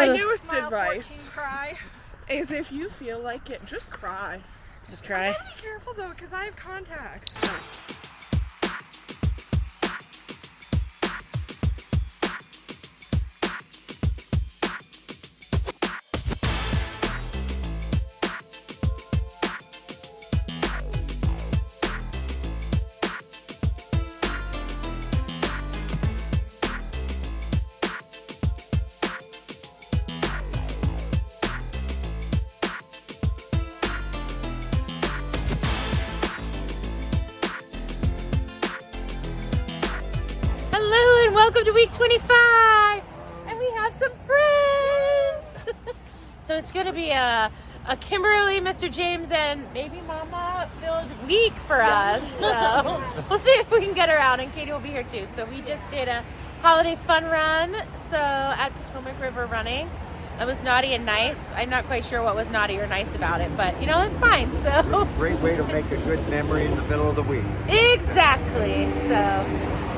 My newest advice cry. is if you feel like it, just cry. Just cry. I gotta be careful though, because I have contacts. Hello and welcome to week 25, and we have some friends. So it's going to be a Kimberly, Mr. James, and maybe Mama filled week for us. So we'll see if we can get her out, and Katie will be here too. So we just did a holiday fun run. So at Potomac River running, it was naughty and nice. I'm not quite sure what was naughty or nice about it, but you know, that's fine. So great way to make a good memory in the middle of the week. Exactly. So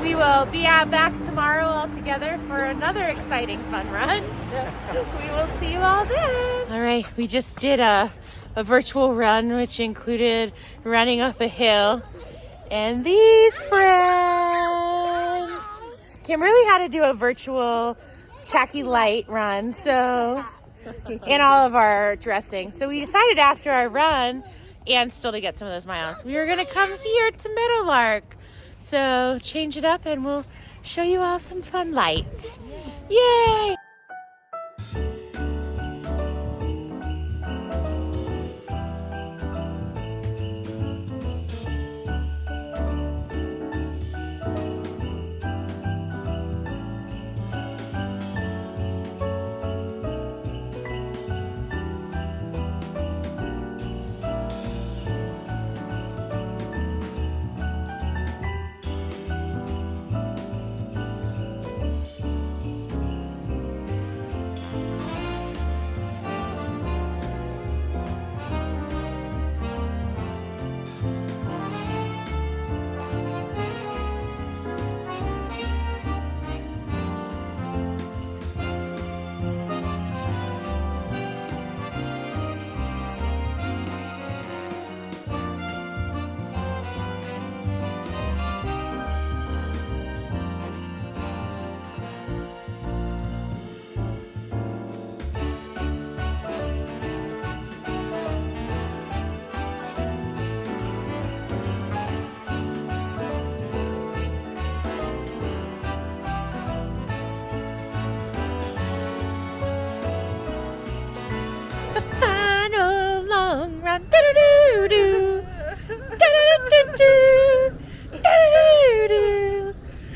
we will be back tomorrow all together for another exciting fun run. So we will see you all then. All right, we just did a virtual run, which included running up a hill. And these friends. Kimberly had to do a virtual tacky light run, so in all of our dressing. So we decided after our run, and still to get some of those miles, we were gonna come here to Meadowlark. So change it up and we'll show you all some fun lights. Yay!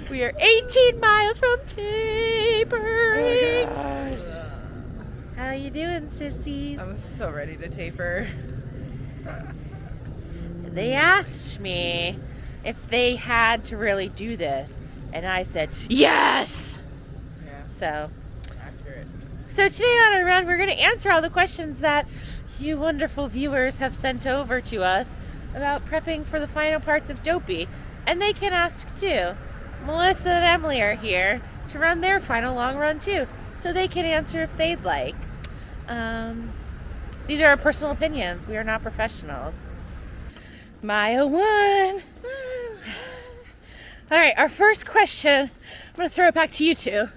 We are 18 miles from tapering. Oh, How you doing, sissies? I'm so ready to taper. They asked me if they had to really do this, and I said yes. Yeah, So accurate. today on our run, we're going to answer all the questions that you wonderful viewers have sent over to us about prepping for the final parts of Dopey. And they can ask too. Melissa and Emily are here to run their final long run too, so they can answer if they'd like. These are our personal opinions. We are not professionals. Mile 1. All right, our first question, I'm going to throw it back to you two.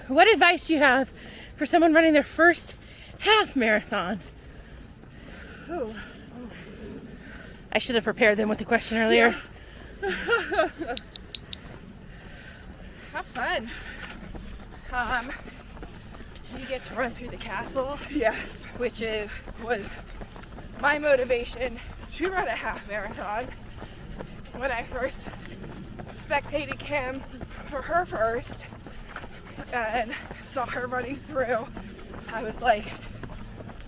What advice do you have for someone running their first half marathon? Oh. I should have prepared them with the question earlier. Have fun. You get to run through the castle, Yes. which was my motivation to run a half marathon. When I first spectated Kim for her first and saw her running through, I was like,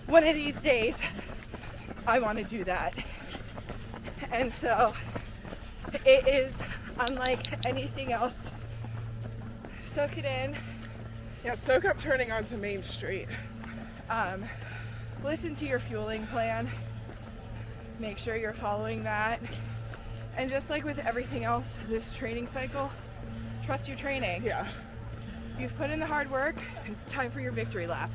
one of these days, I want to do that. And so it is unlike anything else. Soak it in. Yeah, soak up turning onto Main Street. Listen to your fueling plan. Make sure you're following that. And just like with everything else, this training cycle, trust your training. Yeah. You've put in the hard work. It's time for your victory lap.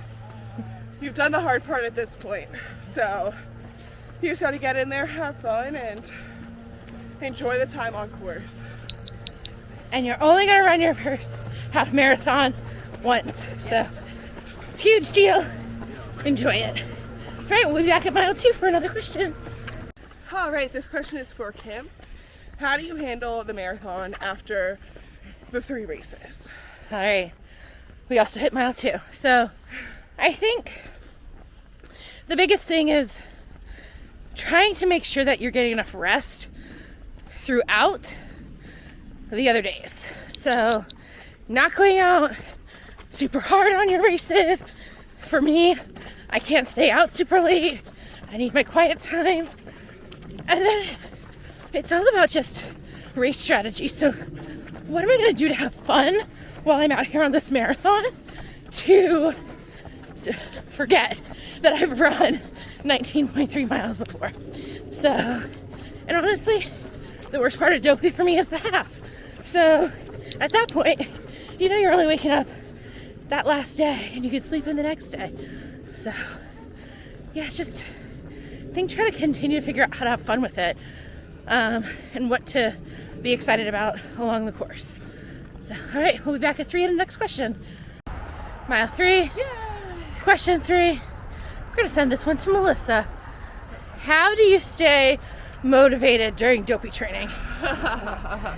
You've done the hard part at this point, so you just got to get in there, have fun, and enjoy the time on course. And you're only going to run your first half marathon once. So it's a huge deal. Enjoy it. All right, we'll be back at mile 2 for another question. All right, this question is for Kim. How do you handle the marathon after the 3 races? All right, we also hit mile 2. So I think the biggest thing is trying to make sure that you're getting enough rest throughout the other days. So not going out super hard on your races. For me, I can't stay out super late. I need my quiet time. And then it's all about just race strategy. So what am I gonna do to have fun while I'm out here on this marathon to forget that I've run 19.3 miles before? So, and honestly, the worst part of Dopey for me is the half. So at that point, you know you're only waking up that last day and you could sleep in the next day. So yeah, just try to continue to figure out how to have fun with it, and what to be excited about along the course. So all right, we'll be back at 3 in the next question. Mile 3. Yay. Question 3. We're gonna send this one to Melissa. How do you stay motivated during Dopey training? It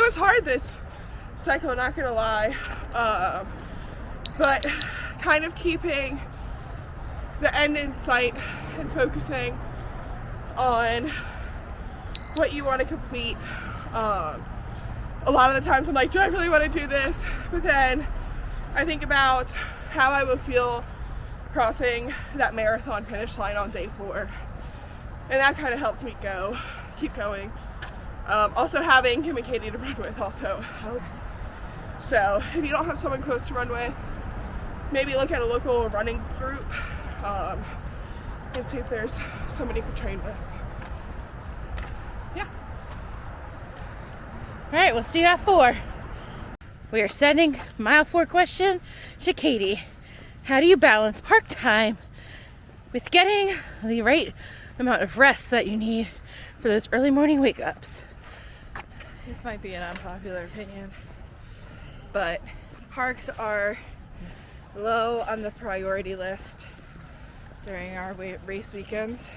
was hard this cycle, not gonna lie, but kind of keeping the end in sight and focusing on what you want to complete. A lot of the times I'm like, do I really want to do this? But then I think about how I will feel crossing that marathon finish line on day 4, and that kind of helps me keep going. Also having Kim and Katie to run with also helps. So if you don't have someone close to run with, maybe look at a local running group, and see if there's somebody you can train with. Yeah. All right, we'll see you at 4. We are sending mile 4 question to Katie. How do you balance park time with getting the right amount of rest that you need for those early morning wake ups? This might be an unpopular opinion, but parks are low on the priority list during our race weekends.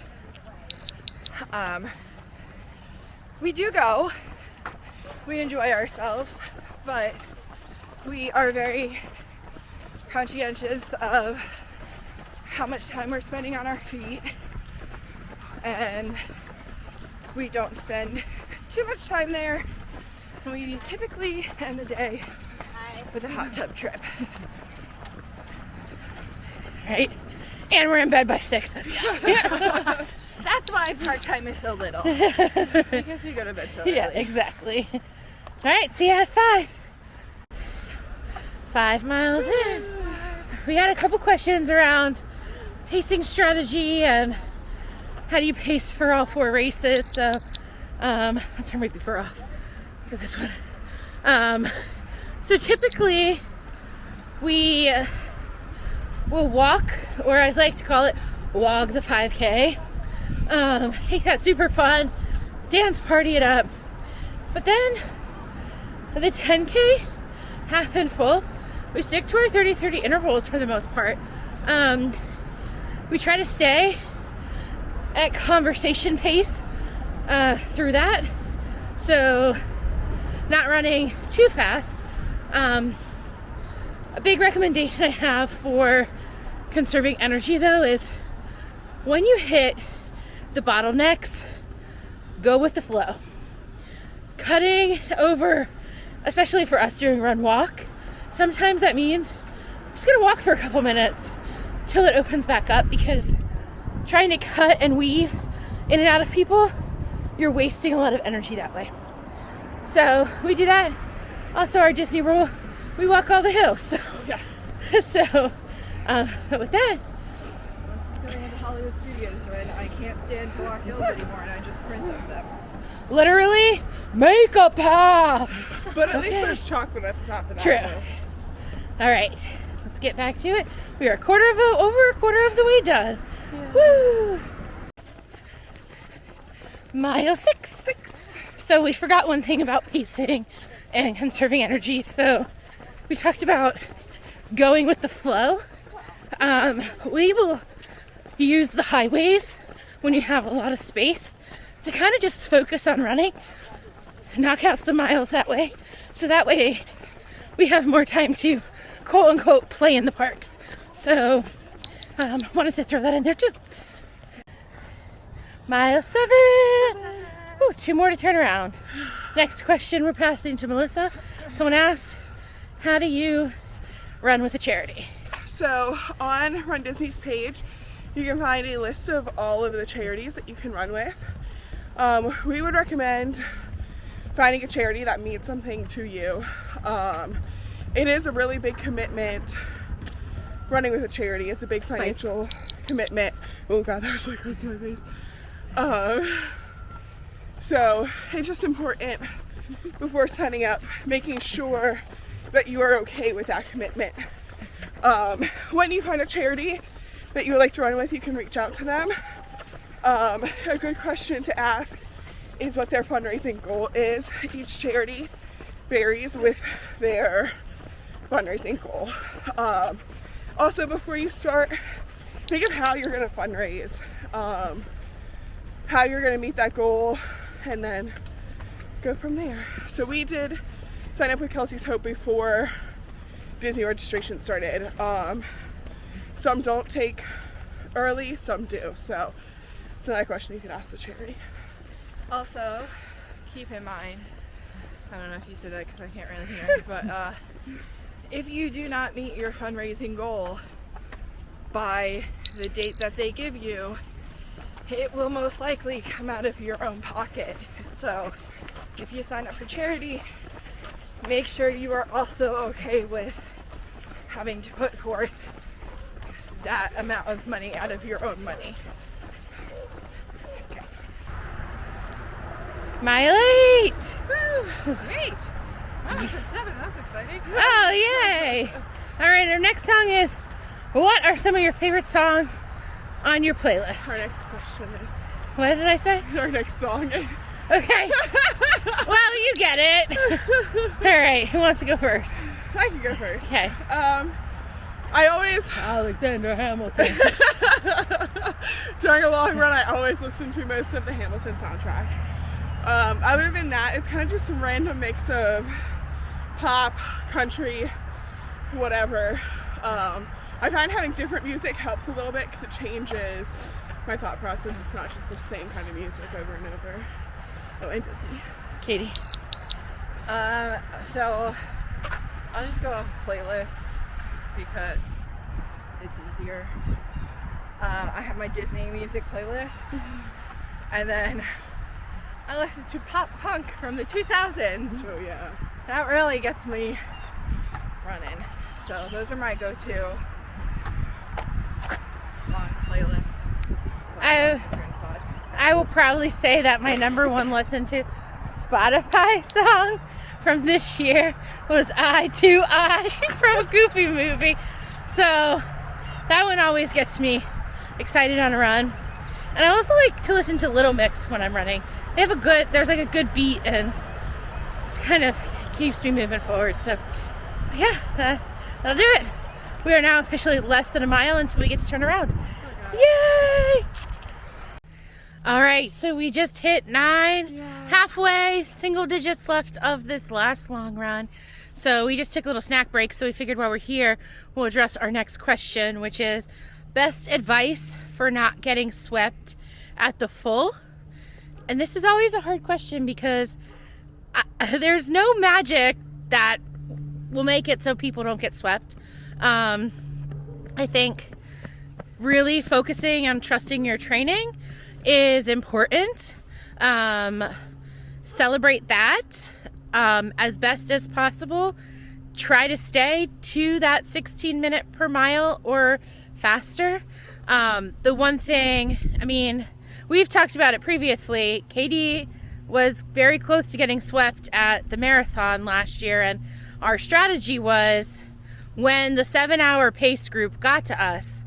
We do go, we enjoy ourselves, but we are very conscientious of how much time we're spending on our feet, and we don't spend too much time there, and we typically end the day with a hot tub trip. Right? And we're in bed by 6. That's why park time is so little, because we go to bed so early. Yeah, exactly. All right, see you at 5. 5 miles in. We had a couple questions around pacing strategy and how do you pace for all 4 races. So I'll turn my beeper off for this one. So typically we will walk, or as I like to call it, log the 5K. Take that super fun, dance party it up. But then the 10K, half and full, we stick to our 30-30 intervals for the most part. We try to stay at conversation pace through that, so not running too fast. A big recommendation I have for conserving energy though is when you hit the bottlenecks, go with the flow. Cutting over, especially for us doing run walk, sometimes that means I'm just gonna walk for a couple minutes till it opens back up, because trying to cut and weave in and out of people, you're wasting a lot of energy that way. So we do that. Also, our Disney rule, we walk all the hills. So, Yes. but with that, This is going into Hollywood Studios when I can't stand to walk hills anymore and I just sprint up them. literally make a path. But at least there's chocolate at the top of that. True. Too. All right, let's get back to it. We are over a quarter of the way done. Yeah. Woo! Mile 6. So we forgot one thing about pacing and conserving energy. So we talked about going with the flow. We will use the highways when you have a lot of space to kind of just focus on running, knock out some miles that way. So that way we have more time to quote unquote play in the parks. So wanted to throw that in there too. Mile 7. Ooh, 2 more to turn around. Next question we're passing to Melissa. Someone asked, how do you run with a charity? So on Run Disney's page, you can find a list of all of the charities that you can run with. We would recommend finding a charity that means something to you. It is a really big commitment running with a charity. It's a big financial commitment. Oh God, that was like close to my face. So it's just important before signing up, making sure that you are okay with that commitment. When you find a charity that you would like to run with, you can reach out to them. A good question to ask is what their fundraising goal is. Each charity varies with their fundraising goal. Also, before you start, think of how you're going to fundraise, how you're going to meet that goal, and then go from there. So we did sign up with Kelsey's Hope before Disney registration started. Some don't take early, some do. So it's another question you could ask the charity. Also, keep in mind, I don't know if you said that because I can't really hear, but if you do not meet your fundraising goal by the date that they give you, it will most likely come out of your own pocket. So if you sign up for charity, make sure you are also okay with having to put forth that amount of money out of your own money. Mile 8. Woo! Great! Wow, it's at 7. That's exciting. Oh, yay! All right, our next song is, what are some of your favorite songs on your playlist? Our next question is, What did I say? our next song is, Okay. Well, you get it. All right, who wants to go first? I can go first. Okay. I always, Alexander Hamilton. during a long run, I always listen to most of the Hamilton soundtrack. Other than that, it's kind of just a random mix of pop, country, whatever. I find having different music helps a little bit because it changes my thought process. It's not just the same kind of music over and over. Oh, and Disney. Katie. So I'll just go off playlist because it's easier. I have my Disney music playlist, and then I listen to pop punk from the 2000s. So yeah. That really gets me running. So those are my go-to song playlists. I will probably say that my number one listen to Spotify song from this year was Eye to Eye from a Goofy movie. So that one always gets me excited on a run. And I also like to listen to Little Mix when I'm running. They have there's like a good beat, and it's kind of keeps me moving forward. So yeah, that'll do it. We are now officially less than a mile until we get to turn around. Yay! All right, so we just hit 9, Yes. halfway, single digits left of this last long run. So we just took a little snack break, so we figured while we're here, we'll address our next question, which is best advice for not getting swept at the full. And this is always a hard question because there's no magic that will make it so people don't get swept. I think really focusing on trusting your training is important. Celebrate that as best as possible. Try to stay to that 16 minute per mile or faster. The one thing, I mean, we've talked about it previously. Katie was very close to getting swept at the marathon last year, and our strategy was, when the 7-hour pace group got to us,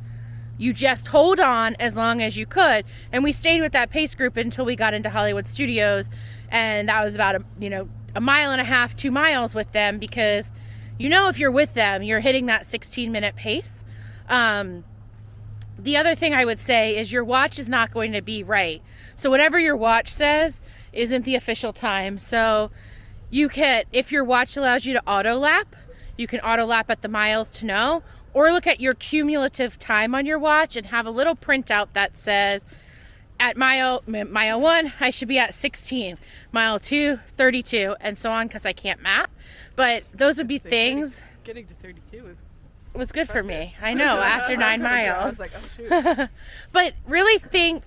you just hold on as long as you could. And we stayed with that pace group until we got into Hollywood Studios, and that was about a mile and a half, 2 miles with them, because if you're with them, you're hitting that 16-minute pace. The other thing I would say is your watch is not going to be right. So whatever your watch says isn't the official time. So you can, if your watch allows you to auto lap, you can auto lap at the miles to know, or look at your cumulative time on your watch and have a little printout that says, at mile 1, I should be at 16, mile 2, 32, and so on, because I can't map. But those would be things. Getting to 32 was good for me. I know, after 9 miles. I was like, oh shoot. But really think,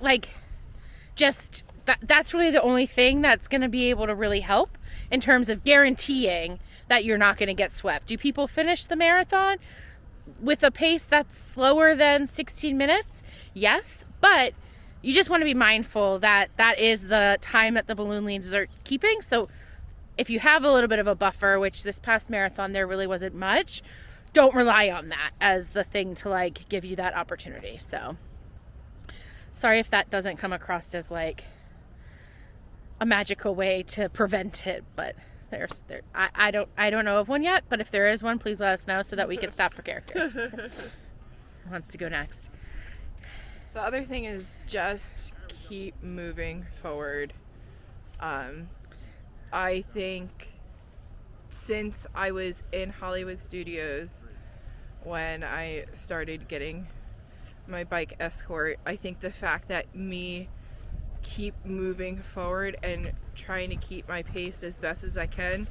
just that's really the only thing that's going to be able to really help in terms of guaranteeing that you're not going to get swept. Do people finish the marathon with a pace that's slower than 16 minutes? Yes, but you just want to be mindful that that is the time that the balloon leads are keeping. So if you have a little bit of a buffer, which this past marathon there really wasn't much, don't rely on that as the thing to give you that opportunity. So sorry if that doesn't come across as a magical way to prevent it, but I don't know of one yet, but if there is one, please let us know so that we can stop for characters. Who wants to go next? The other thing is just keep moving forward. I think since I was in Hollywood Studios when I started getting my bike escort, I think the fact that me keep moving forward and trying to keep my pace as best as I can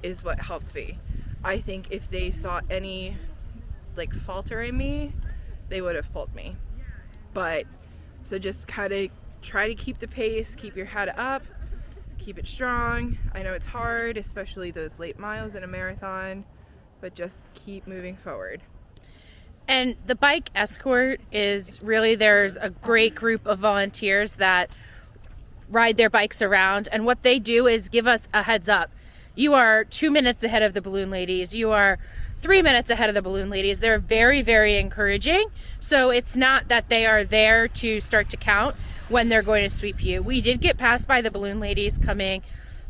is what helped me. I think if they saw any falter in me, they would have pulled me. But so just kind of try to keep the pace, keep your head up, keep it strong. I know it's hard, especially those late miles in a marathon, but just keep moving forward. And the bike escort is really, there's a great group of volunteers that ride their bikes around, and what they do is give us a heads up. You are 2 minutes ahead of the balloon ladies. You are 3 minutes ahead of the balloon ladies. They're very, very encouraging. So it's not that they are there to start to count when they're going to sweep you. We did get passed by the balloon ladies coming.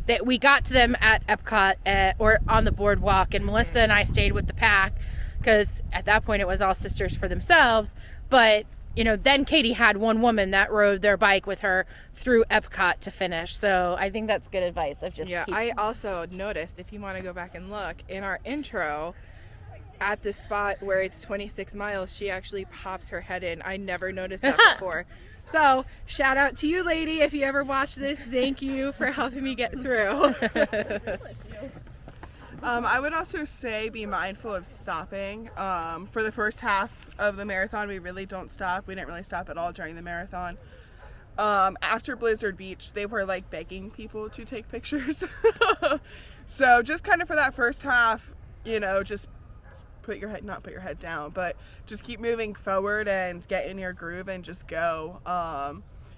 That we got to them at Epcot or on the boardwalk, and Melissa and I stayed with the pack because at that point it was all sisters for themselves. But then Katie had one woman that rode their bike with her through Epcot to finish. So I think that's good advice. I also noticed, if you want to go back and look, in our intro, at the spot where it's 26 miles, she actually pops her head in. I never noticed that before. So shout out to you, lady, if you ever watch this. Thank you for helping me get through. I would also say be mindful of stopping. For the first half of the marathon, we really don't stop. We didn't really stop at all during the marathon. After Blizzard Beach, they were begging people to take pictures. So just kind of for that first half, just not put your head down, but just keep moving forward and get in your groove and just go.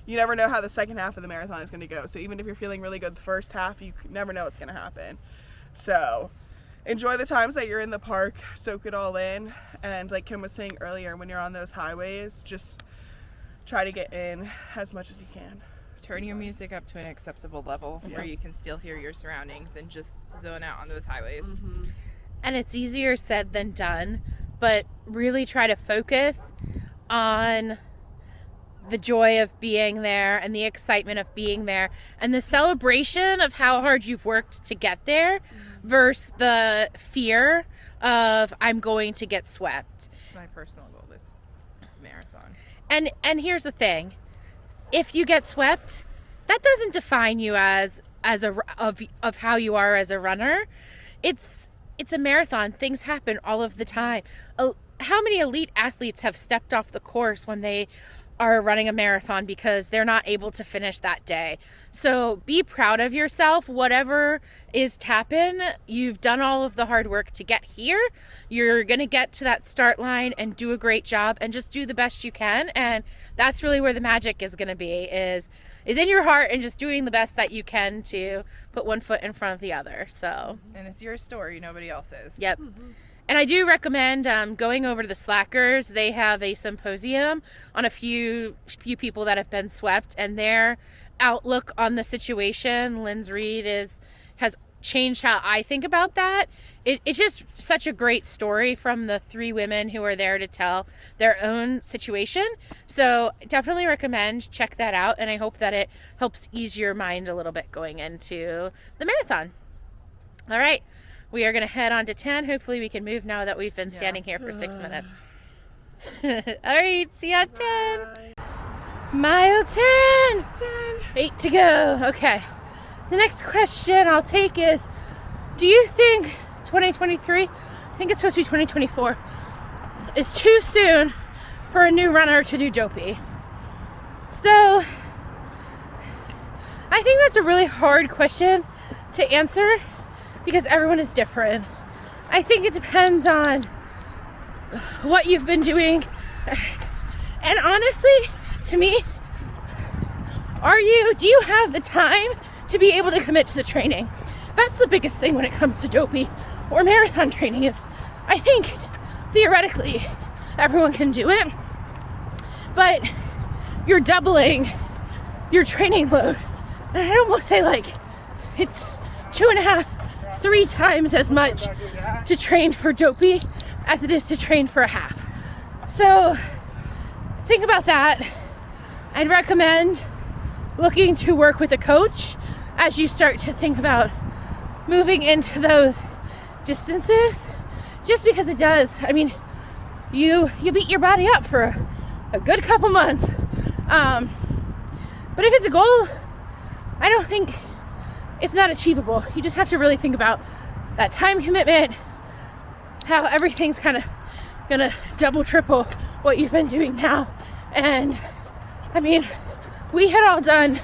You never know how the second half of the marathon is going to go. So even if you're feeling really good the first half, you never know what's going to happen. So enjoy the times that you're in the park, soak it all in, and like Kim was saying earlier, when you're on those highways, just try to get in as much as you can. Turn your music up to an acceptable level where you can still hear your surroundings and just zone out on those highways. Mm-hmm. And it's easier said than done, but really try to focus on the joy of being there and the excitement of being there and the celebration of how hard you've worked to get there versus the fear of I'm going to get swept. It's my personal goal this marathon. And here's the thing. If you get swept, that doesn't define you as of how you are as a runner. It's a marathon. Things happen all of the time. How many elite athletes have stepped off the course when they are running a marathon because they're not able to finish that day? So be proud of yourself. Whatever is tapping, you've done all of the hard work to get here. You're going to get to that start line and do a great job and just do the best you can. And that's really where the magic is going to be, is is in your heart and just doing the best that you can to put one foot in front of the other. So, and it's your story, nobody else's. Yep. And I do recommend going over to the Slackers. They have a symposium on a few people that have been swept, and their outlook on the situation, Lynn's Reed, has changed how I think about that. It's just such a great story from the 3 women who are there to tell their own situation. So definitely recommend check that out, and I hope that it helps ease your mind a little bit going into the marathon. All right, we are going to head on to 10. Hopefully we can move now that we've been standing here for 6 minutes. All right, see you at 10. Bye. Mile 10. 8 to go. Okay. The next question I'll take is, do you think 2023, I think it's supposed to be 2024, is too soon for a new runner to do Dopey? So, I think that's a really hard question to answer because everyone is different. I think it depends on what you've been doing. And honestly, to me, do you have the time to be able to commit to the training? That's the biggest thing when it comes to Dopey or marathon training. Is I think theoretically everyone can do it, but you're doubling your training load. And I'd almost say like it's 2.5, 3 times as much to train for Dopey as it is to train for a half. So think about that. I'd recommend looking to work with a coach as you start to think about moving into those distances, just because it does. I mean, you beat your body up for a good couple months. But if it's a goal, I don't think it's not achievable. You just have to really think about that time commitment, how everything's kind of gonna double, triple what you've been doing now. And I mean, we had all done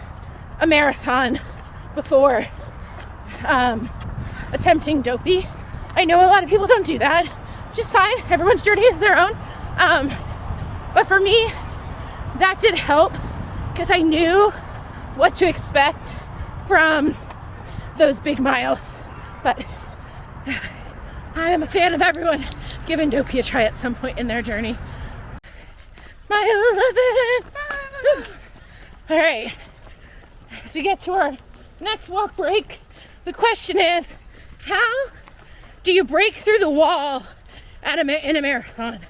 a marathon before attempting Dopey. I know a lot of people don't do that, which is fine. Everyone's journey is their own. But for me, that did help because I knew what to expect from those big miles. But I am a fan of everyone giving Dopey a try at some point in their journey. Mile 11. All right, as we get to our next walk break, the question is, how do you break through the wall in a marathon?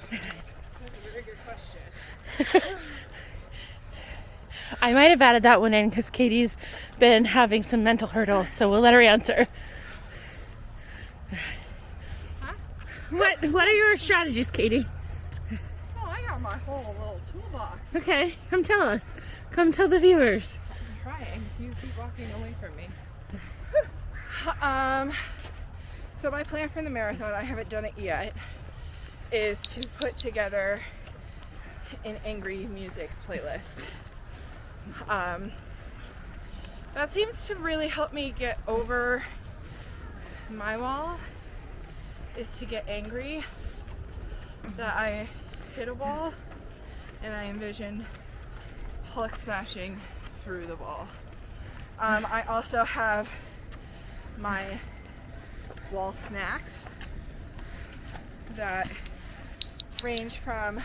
That's a very good question. I might have added that one in because Katie's been having some mental hurdles, so we'll let her answer. Huh? What are your strategies, Katie? Oh, I got my whole little toolbox. Okay, come tell us. Come tell the viewers. I'm trying. You keep walking away from me. So my plan for the marathon, I haven't done it yet, is to put together an angry music playlist. That seems to really help me get over my wall, is to get angry that I hit a wall and I envision Hulk smashing through the wall. I also have my wall snacks that range from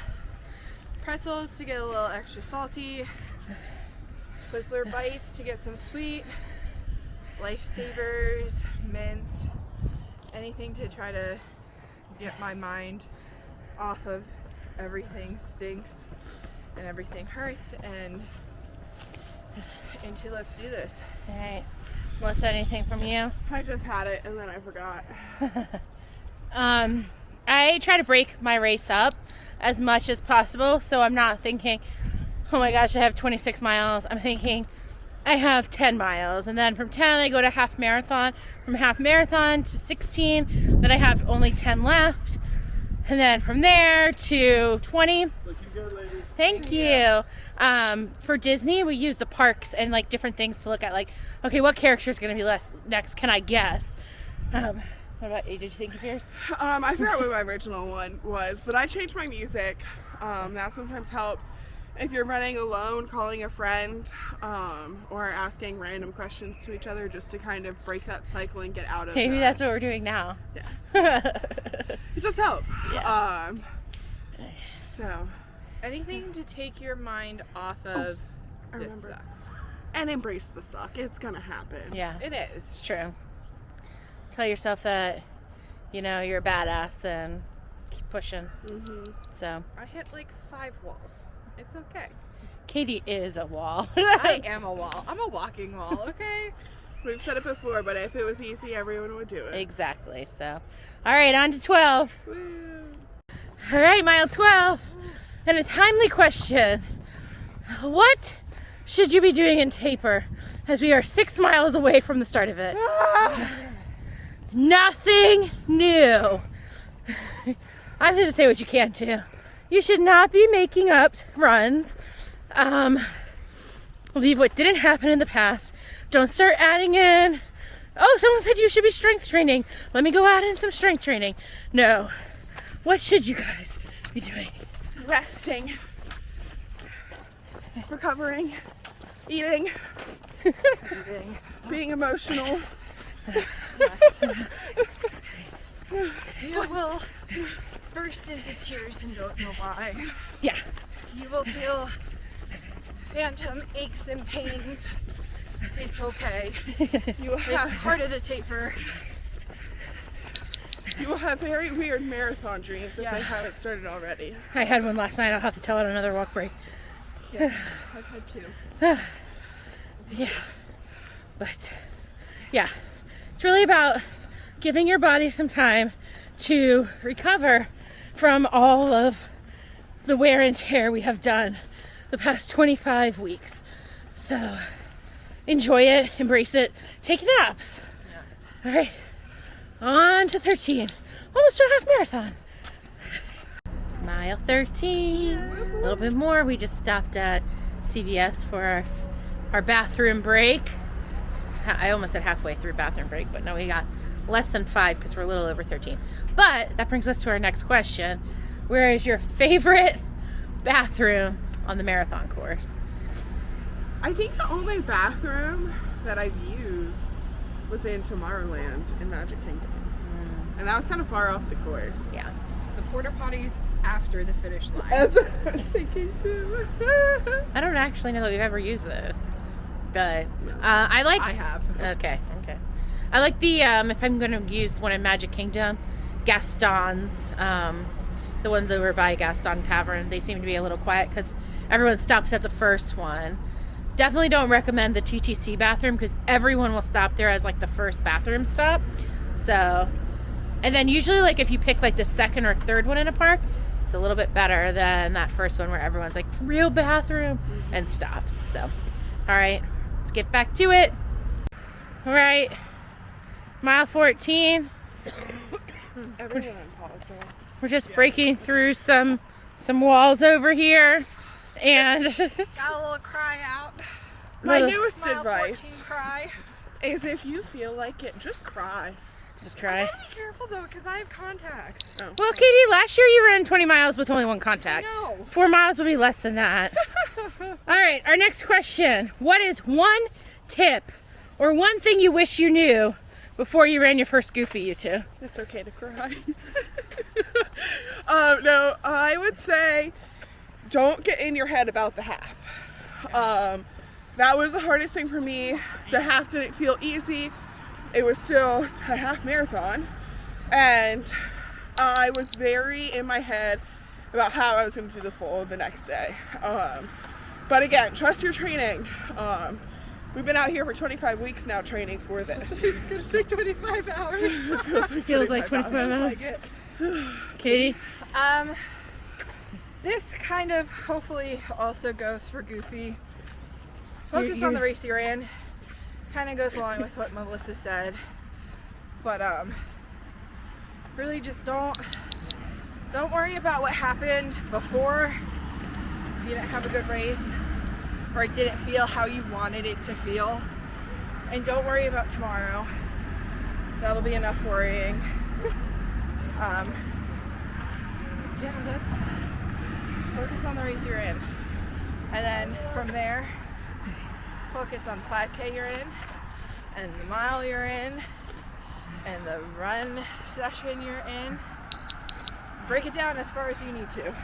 pretzels to get a little extra salty, Twizzler bites to get some sweet, Lifesavers, mint, anything to try to get my mind off of everything stinks and everything hurts and into let's do this. All right. Melissa, anything from you? I just had it and then I forgot. I try to break my race up as much as possible, so I'm not thinking, oh my gosh, I have 26 miles. I'm thinking I have 10 miles, and then from 10 I go to half marathon, from half marathon to 16, then I have only 10 left, and then from there to 20. Looking good, ladies. Thank you. For Disney, we use the parks and like different things to look at, like, okay, what character is going to be next? Can I guess? What about you? Did you think of yours? I forgot what my original one was, but I changed my music. That sometimes helps. if you're running alone, calling a friend, or asking random questions to each other just to kind of break that cycle and get out of Maybe that. that's what we're doing now. Yes. It does help. Yeah. So. Anything to take your mind off of I this remember. sucks. And embrace the suck. It's gonna happen. Yeah, It is. it's true. Tell yourself that, you know, you're a badass and keep pushing. So, I hit like 5 walls. It's okay. Katie is a wall. I am a wall. I'm a walking wall, okay? We've said it before, but if it was easy, everyone would do it. Exactly. So, all right, on to 12. Woo. All right, mile 12. And a timely question. What should you be doing in taper as we are 6 miles away from the start of it? Nothing new. I'm going to say what you can't do. You should not be making up runs. Leave what didn't happen in the past. Don't start adding in, oh, someone said you should be strength training. Let me go add in some strength training. No. What should you guys be doing? Resting. Recovering. Eating. Being emotional. You will burst into tears and don't know why. Yeah. You will feel phantom aches and pains. It's okay. You will It's have part of the taper. you will have very weird marathon dreams if they Yes. haven't started already. I had one last night. I'll have to tell it on another walk break. Yes, I've had 2. Yeah. But, yeah. It's really about giving your body some time to recover from all of the wear and tear we have done the past 25 weeks. So, enjoy it, embrace it, take naps. Yes. All right, on to 13. Almost to a half marathon. Mile 13, a little bit more. We just stopped at CVS for our bathroom break. I almost said halfway through bathroom break, but no, we got less than 5 because we're a little over 13. But that brings us to our next question. Where is your favorite bathroom on the marathon course? I think the only bathroom that I've used was in Tomorrowland in Magic Kingdom. And that was kind of far off the course. Yeah. The porta potties after the finish line. That's what I was thinking too. I don't actually know that we've ever used those, but I like. I have. Okay. I like the if I'm going to use one in Magic Kingdom, Gaston's, the ones over by Gaston Tavern. They seem to be a little quiet because everyone stops at the first one. Definitely don't recommend the TTC bathroom because everyone will stop there as like the first bathroom stop. So, and then usually like if you pick like the second or third one in a park, it's a little bit better than that first one where everyone's like real bathroom and stops. So, all right, let's get back to it. All right, mile 14. Everyone paused. We're just breaking through some walls over here, and Got a little cry out. My Little- newest Mile advice 14 cry. is if you feel like it, just cry. just I cry. gotta be careful though, because I have contacts. Oh. Well, Katie, last year you ran 20 miles with only one contact. No. 4 miles will be less than that. All right, our next question. What is one tip or one thing you wish you knew before you ran your first Goofy, you two? It's okay to cry. No, I would say don't get in your head about the half. That was the hardest thing for me. The half didn't feel easy. It was still a half marathon. And I was very in my head about how I was going to do the full the next day. But again, trust your training. We've been out here for 25 weeks now training for this. You're gonna say 25 hours. It Feels like 25 hours. minutes. Katie? This kind of hopefully also goes for Goofy. Focus on the race you're in. Kind of goes along with what Melissa said. But really just don't worry about what happened before. If you didn't have a good race or it didn't feel how you wanted it to feel. And don't worry about tomorrow. That'll be enough worrying. Yeah, that's focus on the race you're in. And then from there, focus on 5K you're in, and the mile you're in, and the run session you're in. Break it down as far as you need to.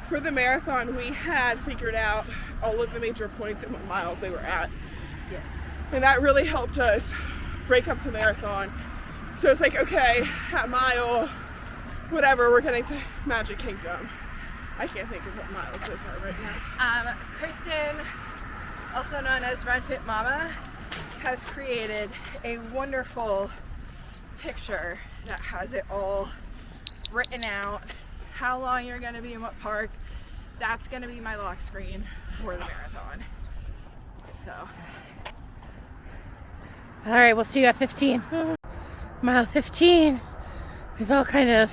For the marathon, we had figured out all of the major points and what miles they were at. Yes. And that really helped us break up the marathon. So it's like, okay, at mile, whatever, we're getting to Magic Kingdom. I can't think of what miles those are right now. Kristen, also known as Run Fit Mama, has created a wonderful picture that has it all written out, how long you're going to be in what park. That's going to be my lock screen for the marathon. So. All right, we'll see you at 15. Mile 15. We've all kind of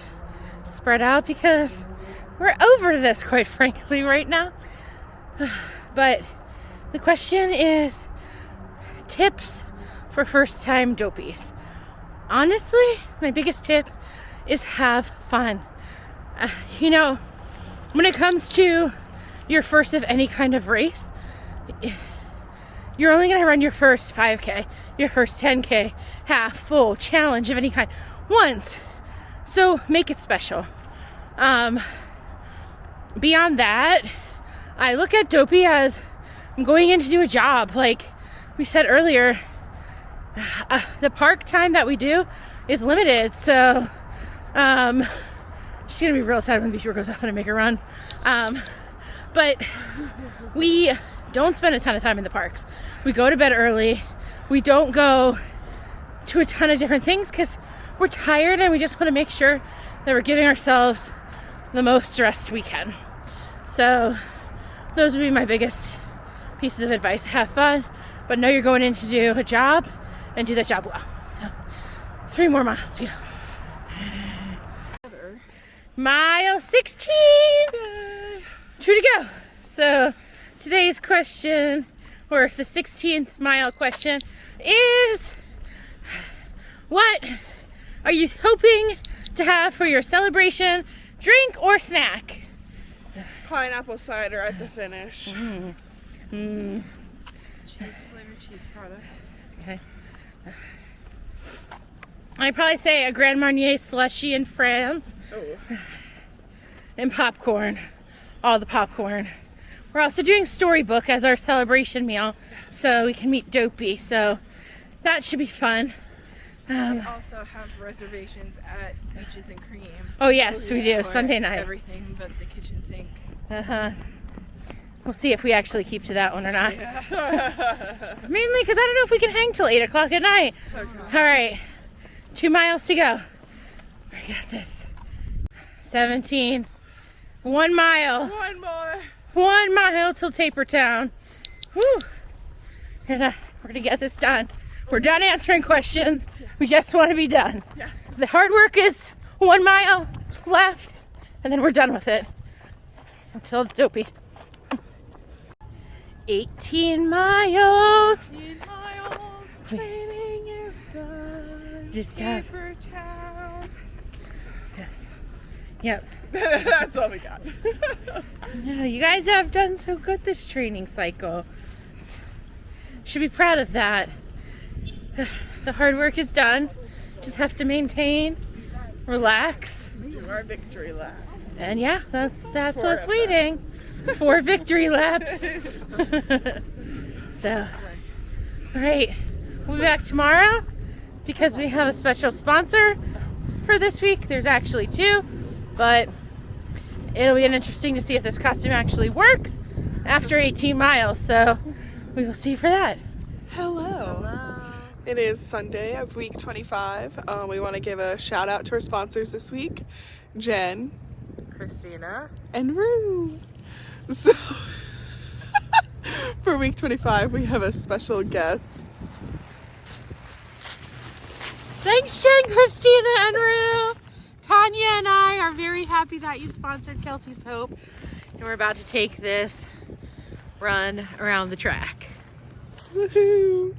spread out because we're over this, quite frankly, right now. But the question is tips for first-time dopies. Honestly, my biggest tip is have fun. You know, when it comes to your first of any kind of race, you're only going to run your first 5K, your first 10K, half, full, challenge of any kind once. So make it special. Beyond that, I look at Dopey as I'm going in to do a job. Like we said earlier, the park time that we do is limited. So she's going to be real sad when the beach goes up and I make her run. But we don't spend a ton of time in the parks. We go to bed early. We don't go to a ton of different things because we're tired and we just want to make sure that we're giving ourselves the most rest we can. So those would be my biggest pieces of advice. Have fun, but know you're going in to do a job and do that job well. So 3 more miles to go. Mile 16. 2 to go. So today's question, or the 16th mile question, is what are you hoping to have for your celebration, drink or snack? Pineapple cider at the finish. Cheese flavored cheese products. Okay. I'd probably say a Grand Marnier slushy in France. Oh. And popcorn. All the popcorn. We're also doing Storybook as our celebration meal, so we can meet Dopey. So that should be fun. We also have reservations at Beaches and Cream. Oh yes, we do. For Sunday night. Everything but the kitchen sink. We'll see if we actually keep to that one or not. Yeah. Mainly because I don't know if we can hang till 8 o'clock at night. Okay. All right, 2 miles to go. We got this. 17. 1 mile. One more. 1 mile till Taper Town. Whew. We're gonna get this done. We're done answering questions. We just want to be done. Yes. The hard work is 1 mile left, and then we're done with it. Until Dopey. 18 miles. 18 miles. Training is done. Just Taper Town. Yep. That's all we got. Yeah, you guys have done so good this training cycle. Should be proud of that. The hard work is done. Just have to maintain, relax, Do our victory lap. and yeah, that's what's Forever. waiting. 4 victory laps. So, all right, we'll be back tomorrow because we have a special sponsor for this week. There's actually 2, but it'll be interesting to see if this costume actually works after 18 miles. So we will see for that. Hello. It is Sunday of week 25. We want to give a shout out to our sponsors this week, Jen, Christina. and Rue. So for week 25, we have a special guest. Thanks, Jen, Christina, and Rue. Tanya and I are very happy that you sponsored Kelsey's Hope, and we're about to take this run around the track. Woohoo!